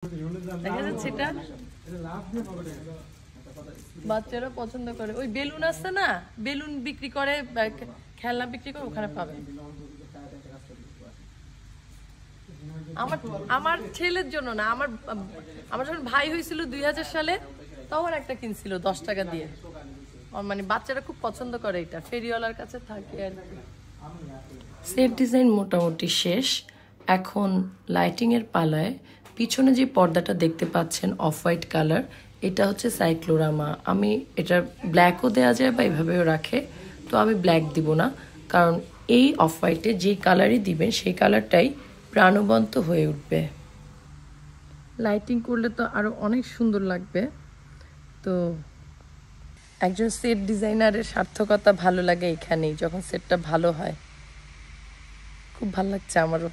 দেখা যাচ্ছে এটা বাচ্চারা পছন্দ করে। ওই বেলুন আছে না, বেলুন বিক্রি করে, খেলনা বিক্রি করে, ওখানে পাবে। আমার আমার ছেলের জন্য না, আমার আমার যখন ভাই হয়েছিল 2000 সালে, তখন একটা কিনছিল 10 টাকা দিয়ে। মানে বাচ্চারা খুব পছন্দ করে এটা, ফেরিওয়ালার কাছে থাকে আর কি। সেট ডিজাইন মোটামুটি শেষ। এখন লাইটিং এর পালায় পিছনে যে পর্দাটা দেখতে পাচ্ছেন অফ হোয়াইট কালার, এটা হচ্ছে সাইক্লোরামা। আমি এটা ব্ল্যাকও দেওয়া যায় বা এভাবেও রাখে, তো আমি ব্ল্যাক দিব না, কারণ এই অফ হোয়াইটে যে কালারই দিবেন সেই কালারটাই প্রাণবন্ত হয়ে উঠবে। লাইটিং করলে তো আরো অনেক সুন্দর লাগবে। তো একজন সেট ডিজাইনারের সার্থকতা ভালো লাগে এখানেই, যখন সেটটা ভালো হয়। খুব ভালো লাগছে আমারও।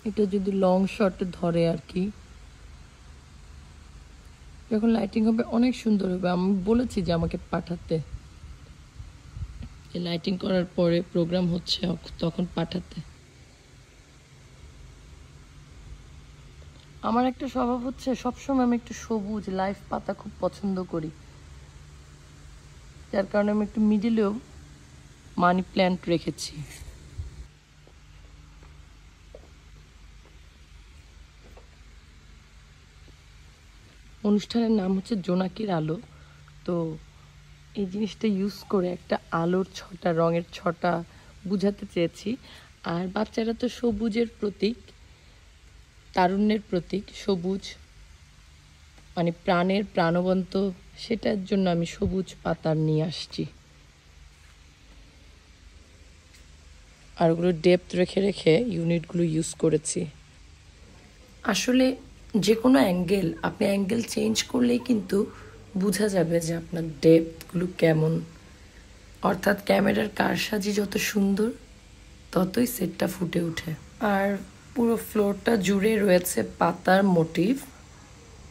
এটা যদি লং শটে ধরে আর কি, যখন লাইটিং হবে অনেক সুন্দর হবে। আমি বলেছি যে আমাকে পাঠাতে, লাইটিং করার পরে প্রোগ্রাম হচ্ছে তখন পাঠাতে। আমার একটা স্বভাব হচ্ছে সবসময় আমি একটু সবুজ লাইফ পাতা খুব পছন্দ করি, যার কারণে আমি একটু মিডিলেও মানি প্ল্যান্ট রেখেছি। অনুষ্ঠানের নাম হচ্ছে জোনাকির আলো। তো এই জিনিসটা ইউজ করে একটা আলোর ছটা, রঙের ছটা বুঝাতে চেয়েছি। আর বাচ্চারা তো সবুজের প্রতীক, তারুণ্যের প্রতীক। সবুজ মানে প্রাণের প্রাণবন্ত, সেটার জন্য আমি সবুজ পাতা নিয়ে আসছি। আর ওগুলো ডেপথ রেখে রেখে ইউনিটগুলো ইউজ করেছি। আসলে যে কোনো অ্যাঙ্গেল, আপনি অ্যাঙ্গেল চেঞ্জ করলেই কিন্তু বোঝা যাবে যে আপনার ডেপথগুলো কেমন। অর্থাৎ ক্যামেরার কারসাজি যত সুন্দর, ততই সেটটা ফুটে ওঠে। আর পুরো ফ্লোরটা জুড়ে রয়েছে পাতার মোটিভ,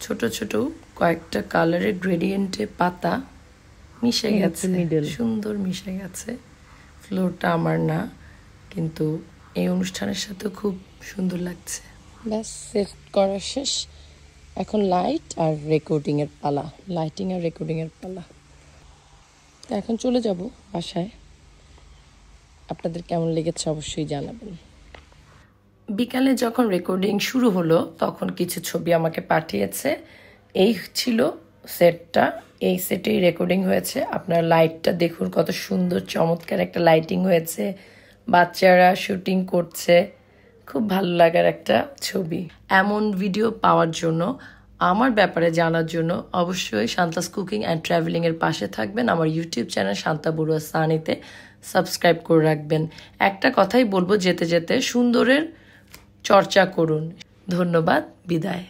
ছোট ছোট কয়েকটা কালারের গ্রেডিয়েন্টে পাতা মিশে গেছে, সুন্দর মিশে গেছে। ফ্লোরটা আমার না, কিন্তু এই অনুষ্ঠানের সাথে খুব সুন্দর লাগছে। ব্যাস, সেট করা শেষ। এখন লাইট আর রেকর্ডিং এর পালা, লাইটিং আর রেকর্ডিং এর পালা। তো এখন চলে যাব বাসায়। আপনাদের কেমন লেগেছে অবশ্যই জানাবেন। বিকালে যখন রেকর্ডিং শুরু হলো, তখন কিছু ছবি আমাকে পাঠিয়েছে। এই ছিল সেটটা, এই সেটেই রেকর্ডিং হয়েছে। আপনার লাইটটা দেখুন, কত সুন্দর চমৎকার একটা লাইটিং হয়েছে। বাচ্চারা শুটিং করছে, খুব ভালো লাগার একটা ছবি। এমন ভিডিও পাওয়ার জন্য, আমার ব্যাপারে জানার জন্য অবশ্যই শান্তাস কুকিং অ্যান্ড ট্রাভেলিং এর পাশে থাকবেন। আমার ইউটিউব চ্যানেল শান্তা বড়ুয়া সানিতে সাবস্ক্রাইব করে রাখবেন। একটা কথাই বলবো যেতে যেতে, সুন্দরের চর্চা করুন। ধন্যবাদ, বিদায়।